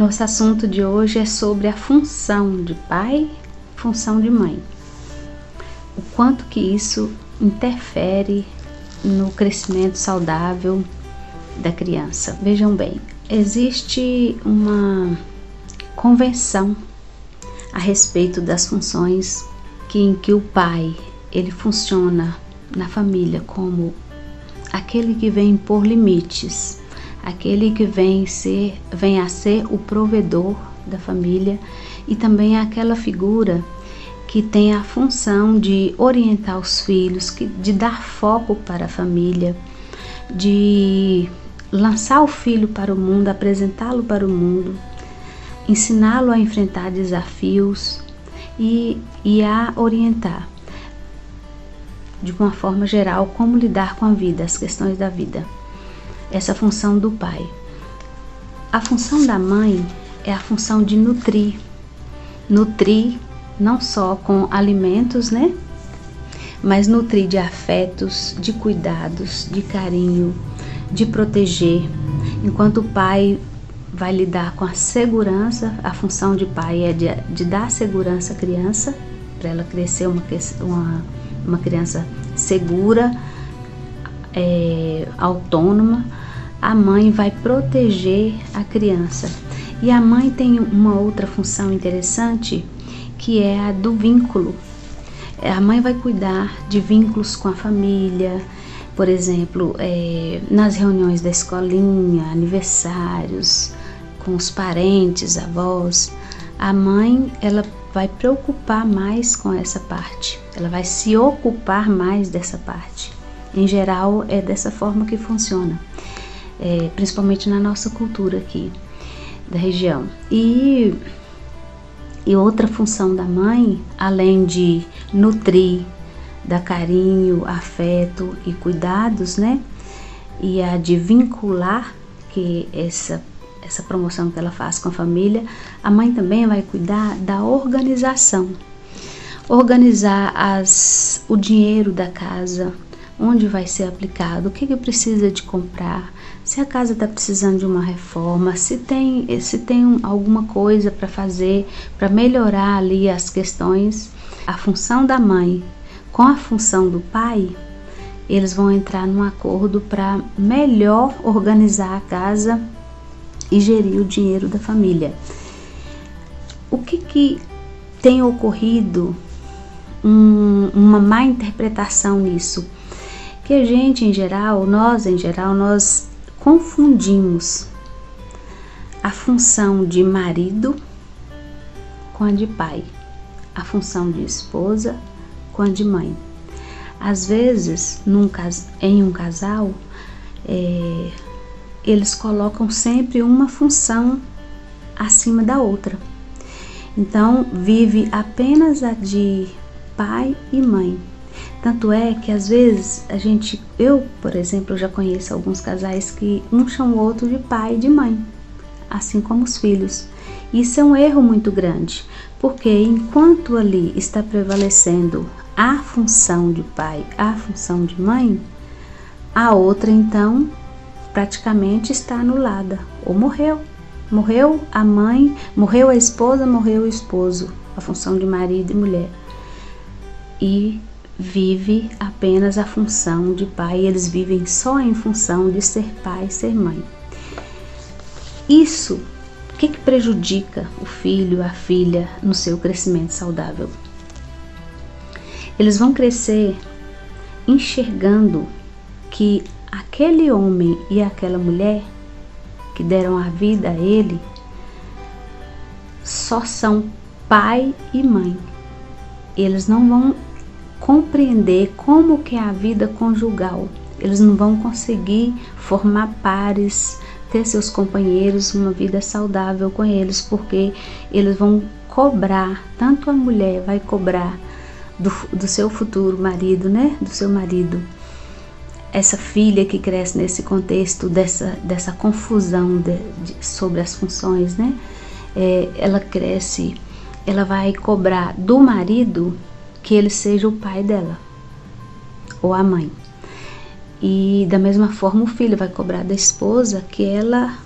Nosso assunto de hoje é sobre a função de pai, função de mãe. O quanto que isso interfere no crescimento saudável da criança. Vejam bem, existe uma convenção a respeito das funções em que o pai ele funciona na família como aquele que vem impor limites, aquele que vem a ser o provedor da família e também aquela figura que tem a função de orientar os filhos, de dar foco para a família, de lançar o filho para o mundo, apresentá-lo para o mundo, ensiná-lo a enfrentar desafios e a orientar de uma forma geral como lidar com a vida, as questões da vida. Essa função do pai. A função da mãe é a função de nutrir não só com alimentos, né? Mas nutrir de afetos, de cuidados, de carinho, de proteger. Enquanto o pai vai lidar com a segurança, a função de pai é de dar segurança à criança, para ela crescer uma criança segura, autônoma. A mãe vai proteger a criança. E a mãe tem uma outra função interessante, que é a do vínculo. A mãe vai cuidar de vínculos com a família, por exemplo, nas reuniões da escolinha, aniversários, com os parentes, avós. A mãe, ela vai preocupar mais com essa parte, ela vai se ocupar mais dessa parte. Em geral, é dessa forma que funciona, principalmente na nossa cultura aqui da região. E outra função da mãe, além de nutrir, dar carinho, afeto e cuidados, né? E a de vincular, que essa promoção que ela faz com a família, a mãe também vai cuidar da organização. Organizar o dinheiro da casa, onde vai ser aplicado, o que precisa de comprar, se a casa está precisando de uma reforma, se tem alguma coisa para fazer, para melhorar ali as questões. A função da mãe com a função do pai, eles vão entrar num acordo para melhor organizar a casa e gerir o dinheiro da família. O que tem ocorrido uma má interpretação nisso? Que a gente, nós confundimos a função de marido com a de pai, a função de esposa com a de mãe. Às vezes, em um casal, eles colocam sempre uma função acima da outra. Então, vive apenas a de pai e mãe. Tanto é que às vezes eu, por exemplo, já conheço alguns casais que um chama o outro de pai e de mãe, assim como os filhos. Isso é um erro muito grande, porque enquanto ali está prevalecendo a função de pai, a função de mãe, a outra então praticamente está anulada, ou morreu a mãe, morreu a esposa, morreu o esposo, a função de marido e mulher, e vive apenas a função de pai. Eles vivem só em função de ser pai e ser mãe. Isso, o que prejudica o filho, a filha no seu crescimento saudável? Eles vão crescer enxergando que aquele homem e aquela mulher que deram a vida a ele só são pai e mãe. Eles não vão compreender como que é a vida conjugal. Eles não vão conseguir formar pares, ter seus companheiros, uma vida saudável com eles, porque eles vão cobrar, tanto a mulher vai cobrar do seu futuro marido, né? Do seu marido. Essa filha que cresce nesse contexto dessa confusão sobre as funções, né? Ela cresce, ela vai cobrar do marido que ele seja o pai dela ou a mãe. E da mesma forma o filho vai cobrar da esposa que ela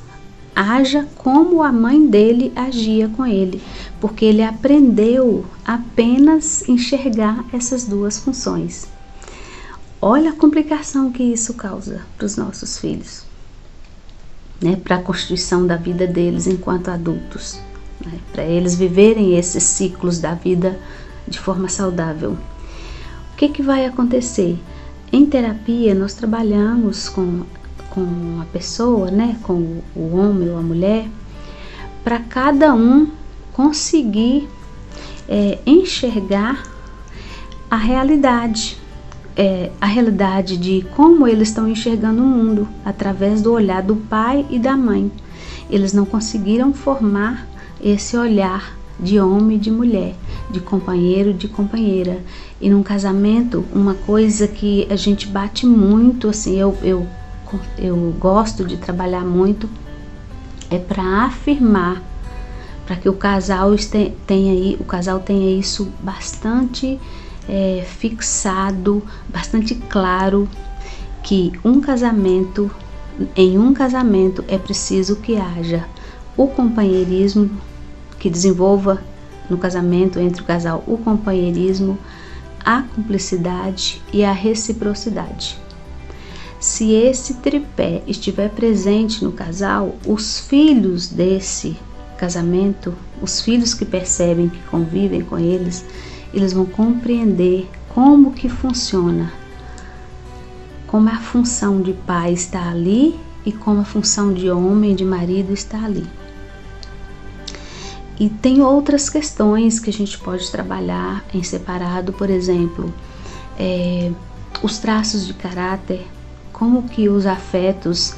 haja como a mãe dele agia com ele, porque ele aprendeu apenas enxergar essas duas funções. Olha a complicação que isso causa para os nossos filhos, né? Para a constituição da vida deles enquanto adultos, né? Para eles viverem esses ciclos da vida de forma saudável. O que vai acontecer? Em terapia, nós trabalhamos com a pessoa, né? Com o homem ou a mulher, para cada um conseguir enxergar a realidade de como eles estão enxergando o mundo através do olhar do pai e da mãe. Eles não conseguiram formar esse olhar de homem e de mulher, de companheiro e de companheira. E num casamento, uma coisa que a gente bate muito, assim, eu gosto de trabalhar muito, é para afirmar, para que o casal tenha isso bastante fixado, bastante claro, que em um casamento é preciso que haja o companheirismo, que desenvolva no casamento entre o casal o companheirismo, a cumplicidade e a reciprocidade. Se esse tripé estiver presente no casal, os filhos desse casamento, os filhos que percebem, que convivem com eles vão compreender como que funciona, como a função de pai está ali e como a função de homem e de marido está ali. E tem outras questões que a gente pode trabalhar em separado, por exemplo, os traços de caráter, como que os afetos,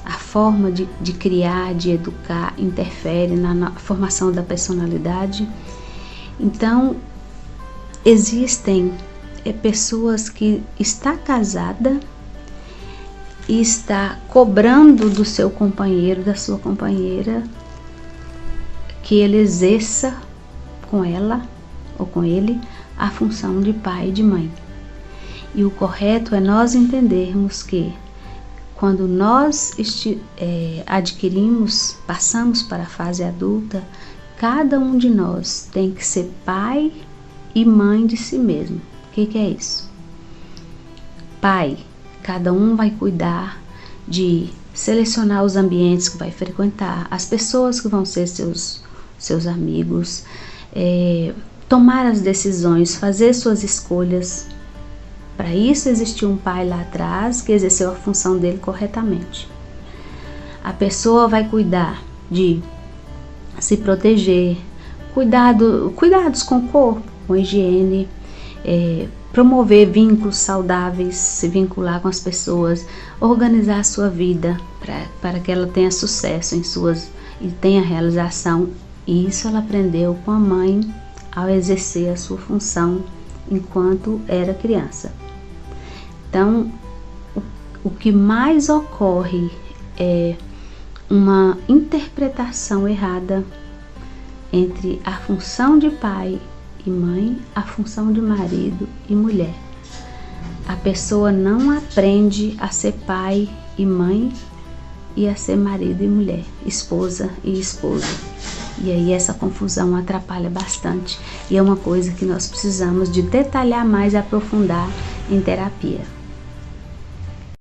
a forma de criar, de educar, interfere na formação da personalidade. Então, existem pessoas que está casada e está cobrando do seu companheiro, da sua companheira, que ele exerça com ela ou com ele a função de pai e de mãe. E o correto é nós entendermos que quando nós passamos para a fase adulta, cada um de nós tem que ser pai e mãe de si mesmo. O que é isso? Pai, cada um vai cuidar de selecionar os ambientes que vai frequentar, as pessoas que vão ser seus amigos, tomar as decisões, fazer suas escolhas. Para isso existiu um pai lá atrás que exerceu a função dele corretamente. A pessoa vai cuidar de se proteger, cuidados com o corpo, com higiene, promover vínculos saudáveis, se vincular com as pessoas, organizar a sua vida para que ela tenha sucesso e tenha realização. E isso ela aprendeu com a mãe ao exercer a sua função enquanto era criança. Então, o que mais ocorre é uma interpretação errada entre a função de pai e mãe, a função de marido e mulher. A pessoa não aprende a ser pai e mãe e a ser marido e mulher, esposa e esposo. E aí essa confusão atrapalha bastante e é uma coisa que nós precisamos de detalhar mais e aprofundar em terapia.